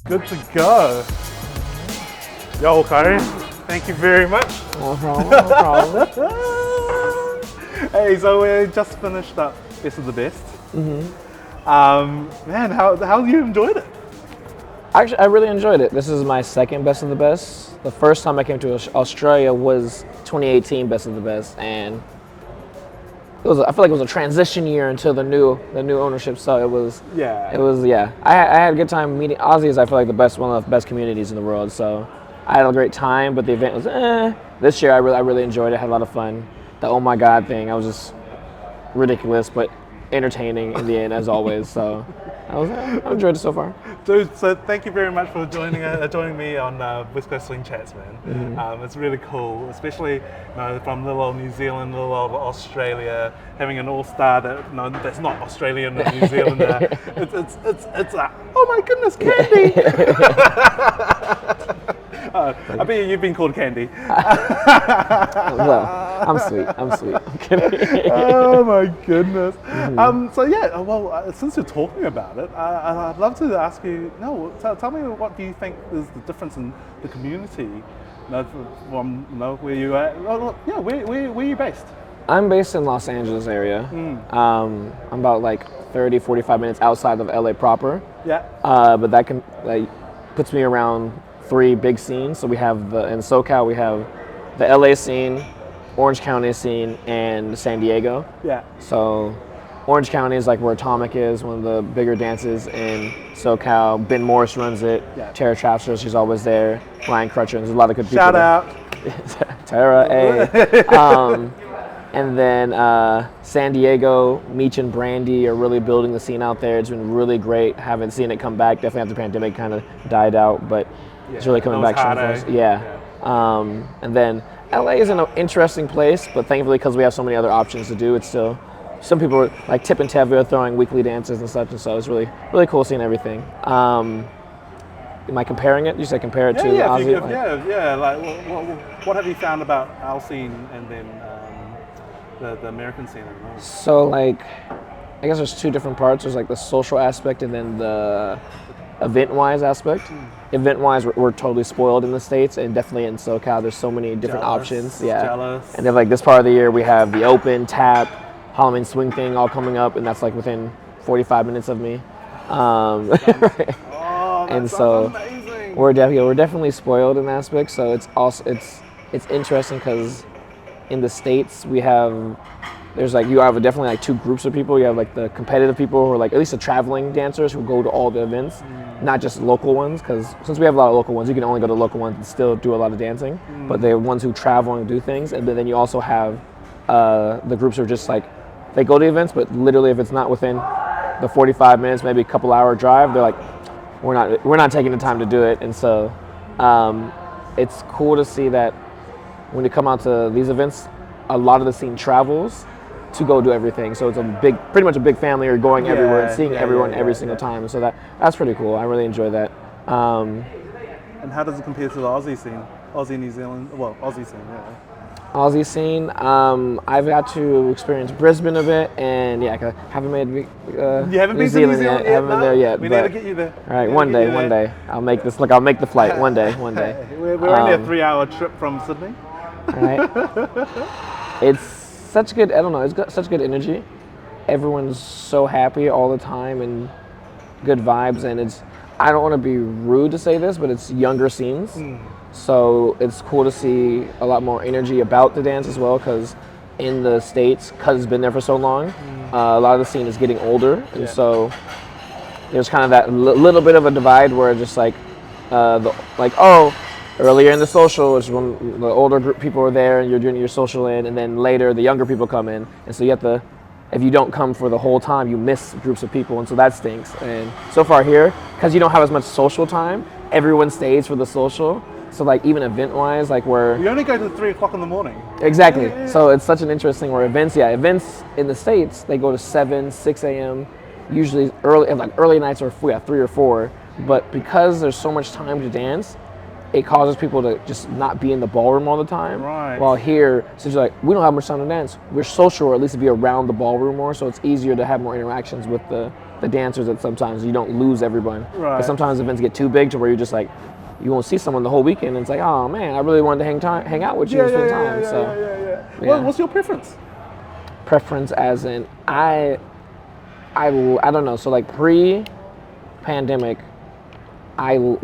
Good to go. Yo, Khayree, thank you very much. No problem, no problem. Hey, so we just finished up Best of the Best. Man, how you enjoyed it? Actually, I really enjoyed it. This is my second Best of the Best. The first time I came to Australia was 2018 Best of the Best, and I feel like it was a transition year until the new ownership. So it was I had a good time meeting Aussies. I feel like one of the best communities in the world. So I had a great time, but the event was This year I really enjoyed it. Had a lot of fun. The oh my god thing, I was just ridiculous, but entertaining in the end as always. So I enjoyed it so far. Dude, so thank you very much for joining me on West Coast Swing Chats, man. It's really cool, especially from little old New Zealand, little old Australia, having an all-star that's not Australian or New Zealander. It's oh my goodness, Candy! I bet you've been called Candy. Well, I'm sweet. I'm kidding. Oh my goodness. So yeah, well, since you're talking about it, I'd love to ask you. Tell me, what do you think is the difference in the community from where you are? Where are you based? I'm based in Los Angeles area. I'm about 30, 45 minutes outside of LA proper. Yeah. But that puts me around 3 big scenes. So we have in SoCal we have the LA scene, Orange County scene, and San Diego. Yeah. So Orange County is where Atomic is, one of the bigger dances in SoCal. Ben Morris runs it. Yeah. Tara Trapster, she's always there. Ryan Crutcher, there's a lot of good people. Shout out. Tara, hey. And then San Diego, Meech and Brandy are really building the scene out there. It's been really great. Haven't seen it come back. Definitely after the pandemic kind of died out, but it's really coming back strong for us. Yeah. And then LA is an interesting place, but thankfully because we have so many other options to do, it's still, some people like Tip and Tevye are throwing weekly dances and such, and so it's really cool seeing everything. Am I comparing it? You said compare it to Aussie? What have you found about our scene and then the American scene? So I guess there's 2 different parts. There's the social aspect and then the event-wise aspect. Event-wise, we're totally spoiled in the States, and definitely in SoCal, there's so many different options. Yeah. Jealous. And then this part of the year, we have the Open, Tap, Halloween Swing thing all coming up, and that's within 45 minutes of me. And so amazing. we're definitely spoiled in aspects. So it's interesting because in the States there's you have definitely 2 groups of people. You have the competitive people who are at least the traveling dancers who go to all the events, not just local ones, because since we have a lot of local ones, you can only go to local ones and still do a lot of dancing. But they're ones who travel and do things, and then you also have the groups who are just they go to events, but literally if it's not within the 45 minutes, maybe a couple hour drive, they're we're not taking the time to do it. And so it's cool to see that when you come out to these events, a lot of the scene travels to go do everything. So it's pretty much a big family. You're going everywhere and seeing everyone every single time. So that's pretty cool. I really enjoy that. And how does it compare to the Aussie scene? Aussie, New Zealand, Aussie scene, yeah. Aussie scene, I've got to experience Brisbane a bit, and I haven't made you haven't New been Zealand to New Zealand yet. Haven't been there yet. We need to get you there. All right, one day. I'll make the flight. One day. We're only a 3-hour trip from Sydney. All right. It's such good. I don't know. It's got such good energy. Everyone's so happy all the time and good vibes. And I don't want to be rude to say this, but it's younger scenes. So it's cool to see a lot more energy about the dance as well, because in the States, because it's been there for so long, a lot of the scene is getting older. And so there's kind of that little bit of a divide where it's just earlier in the social, which is when the older group people are there and you're doing your social and then later the younger people come in, and so you have to, if you don't come for the whole time, you miss groups of people, and so that stinks. And so far here, because you don't have as much social time, everyone stays for the social. So even event-wise, where you only go to 3 o'clock in the morning. Exactly. Yeah. So it's such an interesting where events in the States, they go to 7, 6 a.m. Usually early nights are 3 or 4. But because there's so much time to dance, it causes people to just not be in the ballroom all the time. Right. While here, since we don't have much time to dance, we're social, or at least to be around the ballroom more, so it's easier to have more interactions with the the dancers at sometimes. You don't lose everyone. Right. Because sometimes events get too big to where you're just like, you won't see someone the whole weekend, and it's like, oh man, I really wanted to hang out with you and spend time. Well, what's your preference? Preference as in, I don't know. So like pre-pandemic,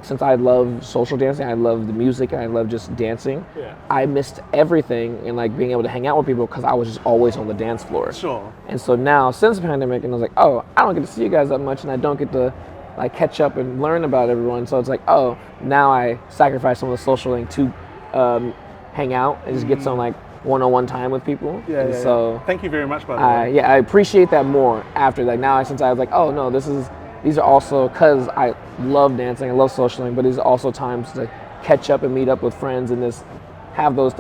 since I love social dancing, I love the music, and I love just dancing. Yeah. I missed everything and like being able to hang out with people because I was just always on the dance floor. Sure. And so now, since the pandemic, and I was like, oh, I don't get to see you guys that much, and I don't get to like catch up and learn about everyone. So it's like, oh, now I sacrifice some of the social thing to hang out and just get some like one-on-one time with people. So thank you very much, by the way. Yeah, I appreciate that more after. Like now, since I was like, oh no, these are also, because I love dancing, I love socialing, but these are also times to catch up and meet up with friends and just have those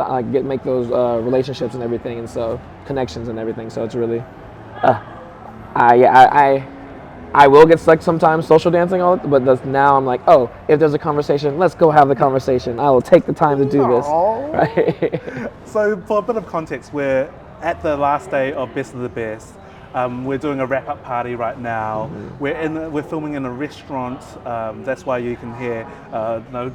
make those relationships and everything, and so connections and everything. So it's really, I will get stuck sometimes social dancing, but now I'm like, oh, if there's a conversation, let's go have the conversation. I will take the time to do this. Right? So for a bit of context, we're at the last day of Best of the Best. We're doing a wrap-up party right now. We're filming in a restaurant. That's why you can hear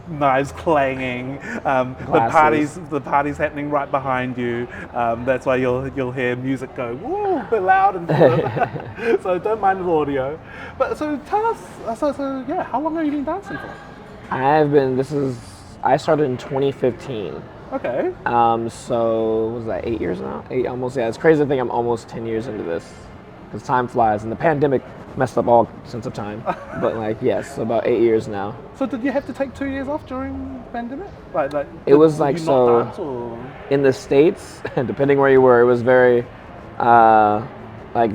knives clanging. The party's happening right behind you. That's why you'll hear music go woo, a bit loud and stuff. So don't mind the audio. But so tell us. So yeah, how long have you been dancing for? I started in 2015. Okay. So was that 8 years now? Almost. Yeah, it's crazy to think I'm almost 10 years into this, because time flies, and the pandemic messed up all sense of time. But like, yes, about 8 years now. So did you have to take 2 years off during the pandemic? It was like, so in the States, depending where you were, it was very like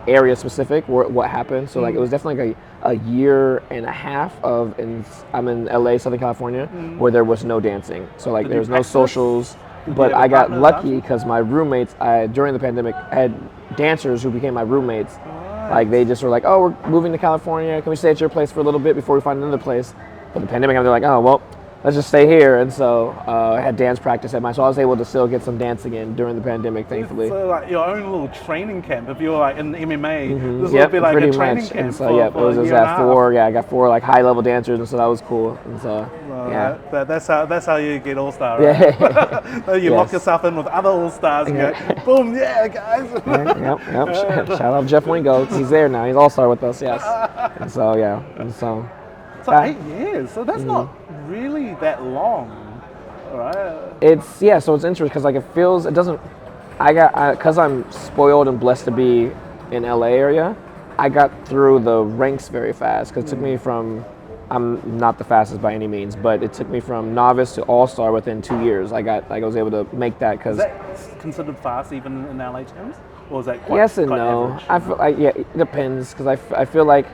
area specific what happened. So like it was definitely like a year and a half I'm in LA, Southern California, where there was no dancing. So like there was no socials, but I got lucky because my roommates, during the pandemic, I had dancers who became my roommates. Like they just were like, oh, we're moving to California, can we stay at your place for a little bit before we find another place? But the pandemic, they're like, oh, well, let's just stay here. And so I had dance practice so I was able to still get some dancing in during the pandemic, thankfully. So like your own little training camp. If you were like in MMA, this would be like a training camp. And so it was just at 4. Yeah, I got 4 like high level dancers, and so that was cool. And so that's how you get All-Star, right? Yeah. You lock yourself in with other All-Stars and go, boom, yeah, guys. Yep. Shout out Jeff Wingo. He's there now. He's All-Star with us. Yes. And so So 8 years. So that's not really that long, right? So it's interesting because like because I'm spoiled and blessed to be in LA area, I got through the ranks very fast because it took me from, I'm not the fastest by any means, but it took me from novice to All-Star within 2 years. I was able to make that because. Is that considered fast even in LA terms? Or is that quite yes and quite no. average? I feel like, it depends because I feel like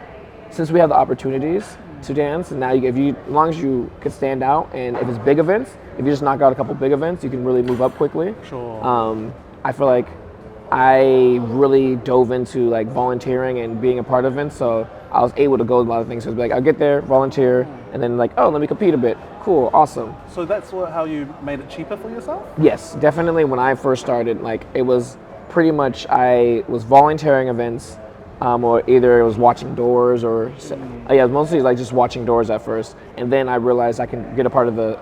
since we have the opportunities to dance, and now as long as you can stand out, and if it's big events, if you just knock out a couple big events, you can really move up quickly. Sure. I feel like I really dove into like volunteering and being a part of events, so I was able to go to a lot of things. So it's like I'll get there, volunteer, and then like, oh, let me compete a bit. Cool, awesome. So that's how you made it cheaper for yourself? Yes, definitely. When I first started, like it was pretty much I was volunteering events. Or either it was watching doors or, mostly like just watching doors at first. And then I realized I can get a part of the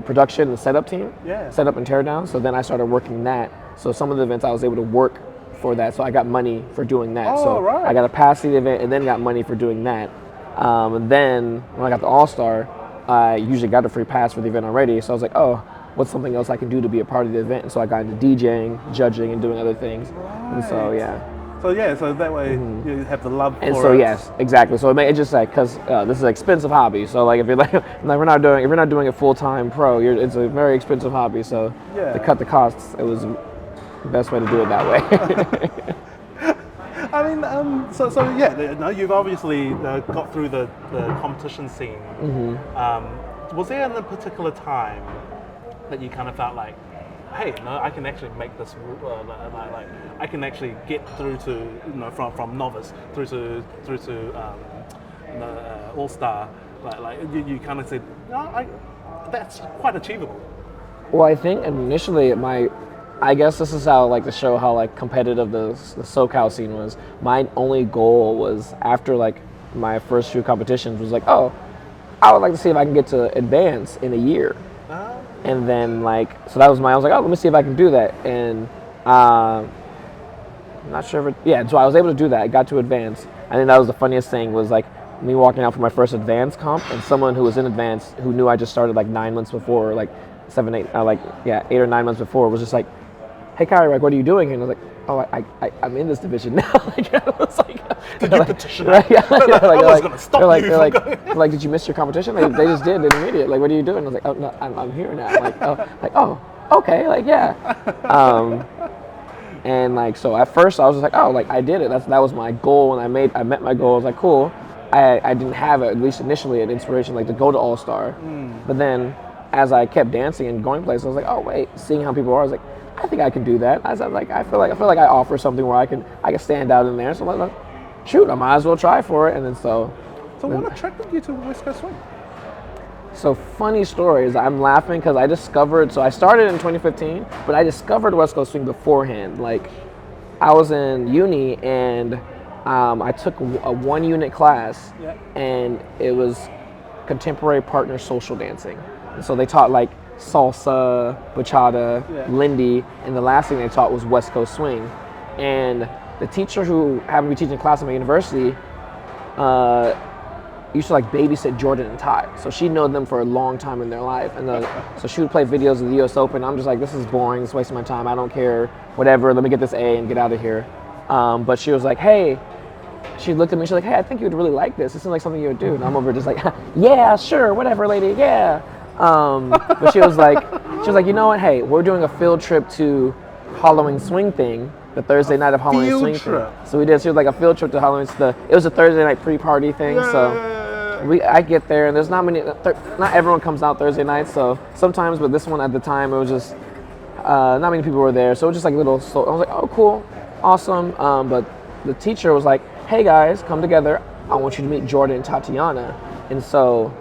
production, the setup team, set up and tear down. So then I started working that. So some of the events I was able to work for that. So I got money for doing that. I got a pass to the event and then got money for doing that. And then when I got the All-Star, I usually got a free pass for the event already. So I was like, oh, what's something else I can do to be a part of the event? And so I got into DJing, judging, and doing other things. Right. And so that way you have the love for it. And so yes, exactly. So it just like because this is an expensive hobby. So like if you're like if you're not doing it full time pro, it's a very expensive hobby. So to cut the costs, it was the best way to do it that way. I mean, you've obviously got through the competition scene. Was there a particular time that you kind of felt like, hey, no, I can actually make this. I can actually get through to from novice through to All-Star. You kind of said, no, that's quite achievable. Well, I think initially I guess this is how, like, to show how, like, competitive the SoCal scene was. My only goal was, after, like, my first few competitions, was like, oh, I would like to see if I can get to advance in a year. And then, like, so that was I was like, oh, let me see if I can do that. And I'm not sure if so I was able to do that. I got to advance. I think that was the funniest thing, was, like, me walking out for my first advance comp, and someone who was in advance, who knew I just started, like, 9 months before, or, like, 8 or 9 months before, was just like, hey, Khayree, like, what are you doing here? And I was like, oh, I'm in this division now. Like, I was like, did you petition? Right, yeah, I was going to stop you. They're like, did you miss your competition? They just did, immediate. Like, what are you doing? I was like, oh, no, I'm here now. Like, oh, okay, like, yeah. And, like, so at first I was just like, oh, like, I did it. That was my goal, and I met my goal. I was like, cool. I didn't have it, at least initially, an inspiration, like, to go to All-Star. But then, as I kept dancing and going places, I was like, oh, wait, seeing how people are, I was like, I think I can do that. I was like, I feel like I offer something where I can stand out in there. So I'm like, shoot, I might as well try for it. And then So what attracted you to West Coast Swing? So funny story is, I'm laughing because I discovered, so I started in 2015, but I discovered West Coast Swing beforehand. Like, I was in uni, and I took a 1-unit class, and it was contemporary partner social dancing. And so they taught, like, salsa, bachata, lindy, and the last thing they taught was West Coast Swing. And the teacher who happened to be teaching class at my university used to, like, babysit Jordan and Ty. So she'd known them for a long time in their life. And so she would play videos of the US Open. I'm just like, this is boring, it's wasting my time, I don't care, whatever, let me get this A and get out of here. But she was like, hey, she looked at me, she's like, hey, I think you would really like this. This seems like something you would do. And I'm over just like, yeah, sure, whatever, lady, yeah. But she was like, you know what? Hey, we're doing a field trip to Halloween Swing thing, the Thursday night of Halloween Swing thing. So we did. She was like, a field trip to Halloween. It was a Thursday night pre-party thing. I get there, and there's not everyone comes out Thursday night. So sometimes, but this one at the time, it was just not many people were there. So it was just like little. So I was like, oh, cool, awesome. But the teacher was like, hey guys, come together. I want you to meet Jordan and Tatiana. And so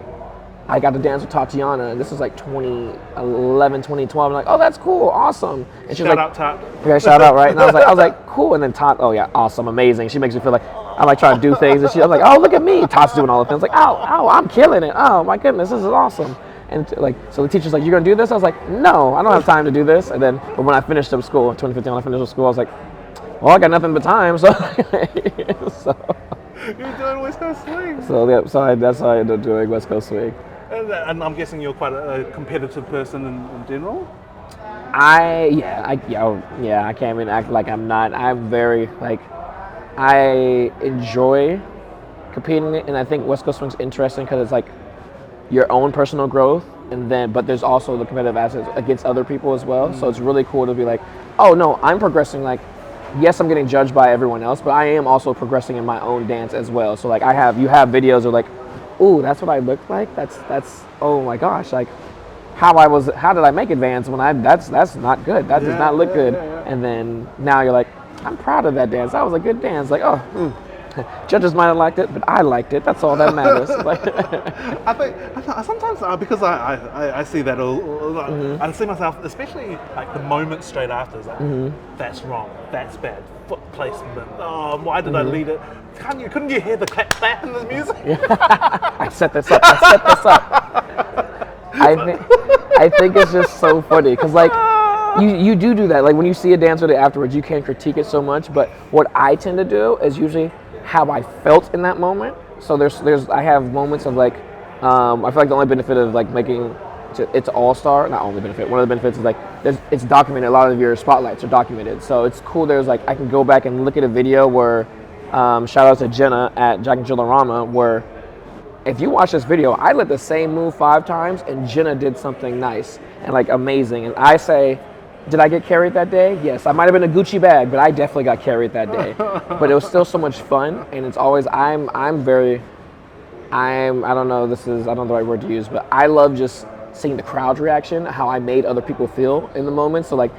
I got to dance with Tatiana, and this was like 2011, 2012. I'm like, oh, that's cool, awesome. And she's like, shout out, Tat. Okay, shout out, right? And I was like, cool. And then Tot, oh yeah, awesome, amazing. She makes me feel like I'm like trying to do things, and I'm like, oh, look at me. Tot's doing all the things. Like, oh, I'm killing it. Oh my goodness, this is awesome. And like, so the teacher's like, you're gonna do this? I was like, no, I don't have time to do this. And then, but when I finished up school, 2015, when I finished up school, I was like, well, I got nothing but time, so. You're doing West Coast Swing. So yeah, that's how I ended up doing West Coast Swing. And I'm guessing you're quite a competitive person in general? I can't even act like I'm not. I'm very, like, I enjoy competing, and I think West Coast Swing's interesting because it's like your own personal growth, but there's also the competitive aspects against other people as well. So it's really cool to be like, oh no, I'm progressing. Like, yes, I'm getting judged by everyone else, but I am also progressing in my own dance as well. So like, you have videos of like, ooh, that's what I look like. That's oh my gosh, like how did I make advance when that's not good. That does not look good. And then now you're like, I'm proud of that dance. That was a good dance. Like, judges might have liked it, but I liked it. That's all that matters. I think sometimes because I see that I see myself, especially like the moment straight after, is like, that's wrong, that's bad, foot placement. Oh, why did I lead it? Couldn't you hear the clap in the music? I set this up. I think it's just so funny because like you do that. Like when you see a dance video afterwards, you can't critique it so much. But what I tend to do is usually how I felt in that moment. So I have moments of like I feel like the only benefit of like making it's All-Star, not only benefit. One of the benefits is like it's documented. A lot of your spotlights are documented, so it's cool. There's like I can go back and look at a video where shout out to Jenna at Jack and Jillarama, where if you watch this video, I did the same move 5 times, and Jenna did something nice and like amazing. And I say, did I get carried that day? Yes, I might have been a Gucci bag, but I definitely got carried that day. But it was still so much fun, and it's always I don't know the right word to use, but I love just seeing the crowd's reaction, how I made other people feel in the moment. So like,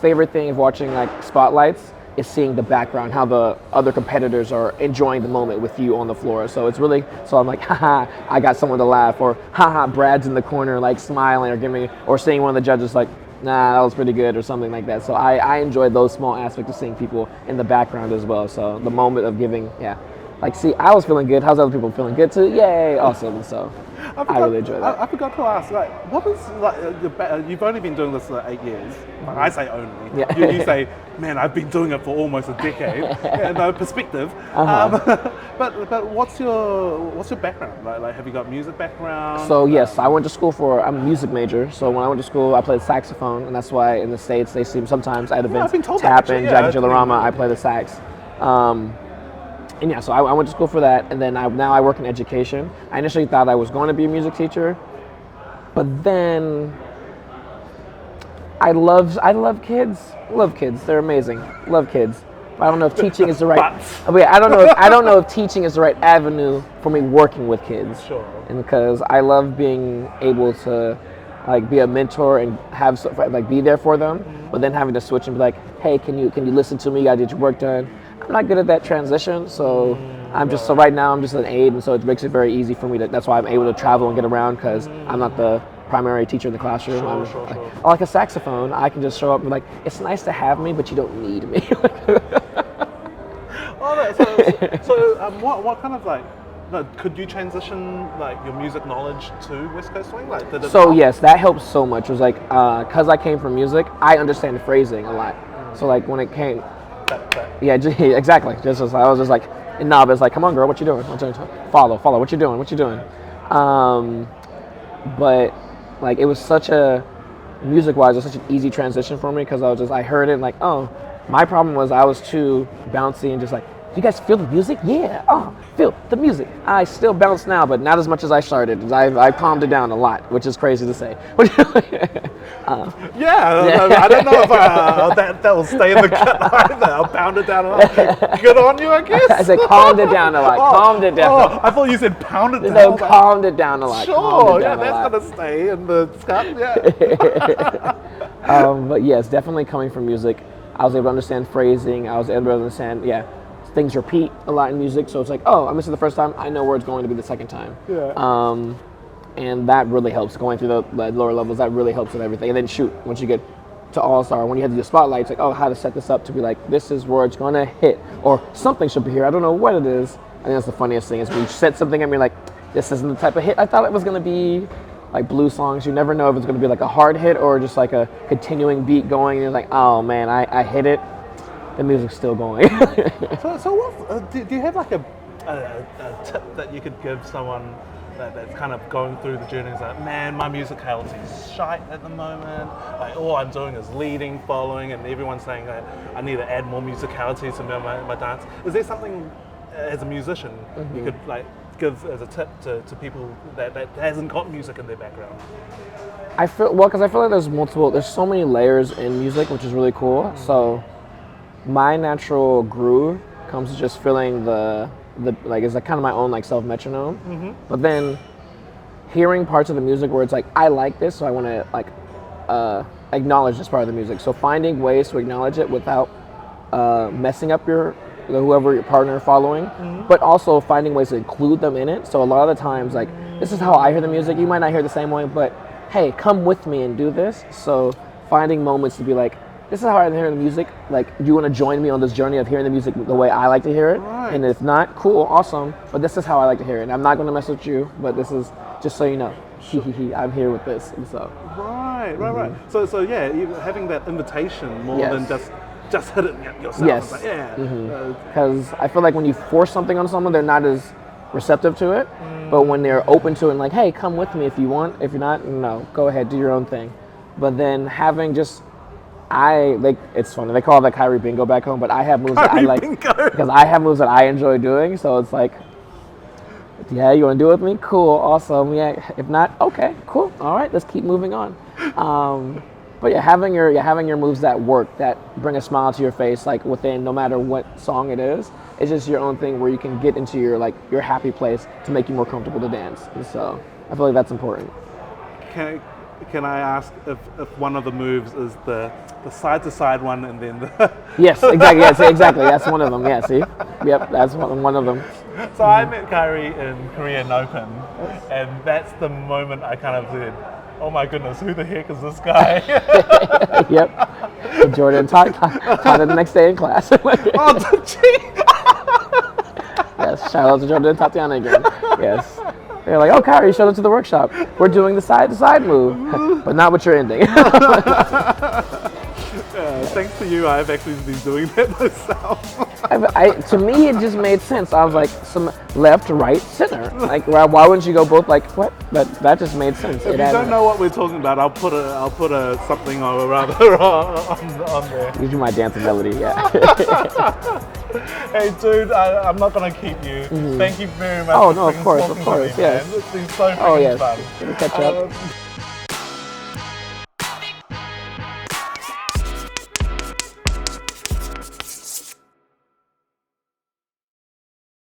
favorite thing of watching like spotlights is seeing the background, how the other competitors are enjoying the moment with you on the floor. So it's really, so I'm like, haha, I got someone to laugh, or haha, Brad's in the corner like smiling or giving me, or seeing one of the judges like, nah, that was pretty good, or something like that. So I enjoy those small aspects of seeing people in the background as well. So the moment of giving, yeah. Like, see, I was feeling good. How's other people feeling good too? Yay, awesome. So I really enjoy that. I forgot to ask, like, what is like you've only been doing this for 8 years. I say only. Yeah. You say, man, I've been doing it for almost a decade. Yeah, no perspective. But what's your background? Like, have you got music background? So yes, I went to school I'm a music major. So when I went to school, I played saxophone, and that's why in the States they see sometimes at events, I've been told that, Tap actually, and yeah, Jackie Chillerama, I play the sax. And yeah, so I went to school for that, and then now I work in education. I initially thought I was going to be a music teacher, but then I love kids. Love kids. They're amazing. Love kids. But I don't know if teaching is the right. But I don't know if teaching is the right avenue for me working with kids. Sure. And because I love being able to like be a mentor and have like be there for them, but then having to switch and be like, hey, can you listen to me? You gotta get your work done. I'm not good at that transition, so so right now I'm just an aide, and so it makes it very easy for me that's why I'm able to travel and get around, because I'm not the primary teacher in the classroom. Sure. Like a saxophone, I can just show up and be like, it's nice to have me, but you don't need me. What kind of like, could you transition like your music knowledge to West Coast swing? Like, Yes, that helps so much. It was like, because I came from music, I understand phrasing a lot. So like when it came, yeah, exactly. Just as I was just like, in novice, like, come on, girl, what you doing? Follow, what you doing? But like it was such a music-wise, it was such an easy transition for me, because I heard it like, oh, my problem was I was too bouncy and just like, you guys feel the music? Yeah. Oh, feel the music. I still bounce now, but not as much as I started. I've calmed it down a lot, which is crazy to say. I don't know if that will stay in the cut either. I'll pound it down a lot. Good on you, I guess. I said calmed it down a lot. Calmed it down. I thought you said pound it down. No, calmed it down a lot. Sure, yeah, that's gonna stay in the cut. Yeah. But yes, definitely coming from music, I was able to understand phrasing. I was able to understand, things repeat a lot in music, so it's like, oh, I missed it the first time, I know where it's going to be the second time. Yeah. And that really helps going through the lower levels. That really helps with everything. And then once you get to All-Star, when you have to do spotlight, it's like, oh, how to set this up to be like, this is where it's going to hit, or something should be here. I don't know what it is. I think that's the funniest thing, is when you set something and you're like, this isn't the type of hit I thought it was going to be. Like blues songs, you never know if it's going to be like a hard hit or just like a continuing beat going, and you're like, oh man, I hit it. The music's still going. So what, do you have like a tip that you could give someone that's kind of going through the journey? It's like, man, my musicality is shite at the moment. Like, all I'm doing is leading, following, and everyone's saying that I need to add more musicality to my dance. Is there something as a musician you could like give as a tip to people that hasn't got music in their background? I feel like there's so many layers in music, which is really cool. So my natural groove comes to just feeling the like, it's like kind of my own like self metronome. But then hearing parts of the music where it's like, I like this, so I want to like acknowledge this part of the music. So finding ways to acknowledge it without messing up whoever your partner following, but also finding ways to include them in it. So a lot of the times, like, this is how I hear the music. You might not hear the same way, but hey, come with me and do this. So finding moments to be like, this is how I hear the music. Like, do you want to join me on this journey of hearing the music the way I like to hear it? Right. And if not, cool, awesome. But this is how I like to hear it. And I'm not going to mess with you, but this is just so you know. I'm here with this. And so. Right. So yeah, having that invitation more than just hit it yourself. Yes. Like, because I feel like when you force something on someone, they're not as receptive to it. But when they're open to it and like, hey, come with me if you want. If you're not, no, go ahead, do your own thing. But then having it's funny, they call that Khayree bingo back home, but I have moves that I like because I have moves that I enjoy doing. So it's like, yeah, you want to do it with me? Cool, awesome. Yeah, if not, okay, cool. All right, let's keep moving on. But having your moves that work, that bring a smile to your face, like within no matter what song it is, it's just your own thing where you can get into your happy place to make you more comfortable to dance. And so I feel like that's important. Can I ask if one of the moves is the side to side one and then the Yes, exactly. Yes, exactly. That's one of them. Yeah, see? Yep, that's one of them. So I met Khayree in Korean Open, and that's the moment I kind of said, oh my goodness, who the heck is this guy? Yep. And Jordan taught it the next day in class. Oh, did she? Yes, shout out to Jordan and Tatiana again. Yes. They're like, oh, Khayree, showed up to the workshop. We're doing the side-to-side move, but not with your ending. Thanks to you, I've actually been doing that myself. To me, it just made sense. I was like, some left, right, center. Like, why wouldn't you go both like what? But that just made sense. If you don't know what we're talking about, I'll put a something or rather on there. You do my dance ability, yeah. Hey, dude, I'm not gonna keep you. Thank you very much. Oh no, of course, me, yes. man. It's been so Oh yes, fun. we can catch up.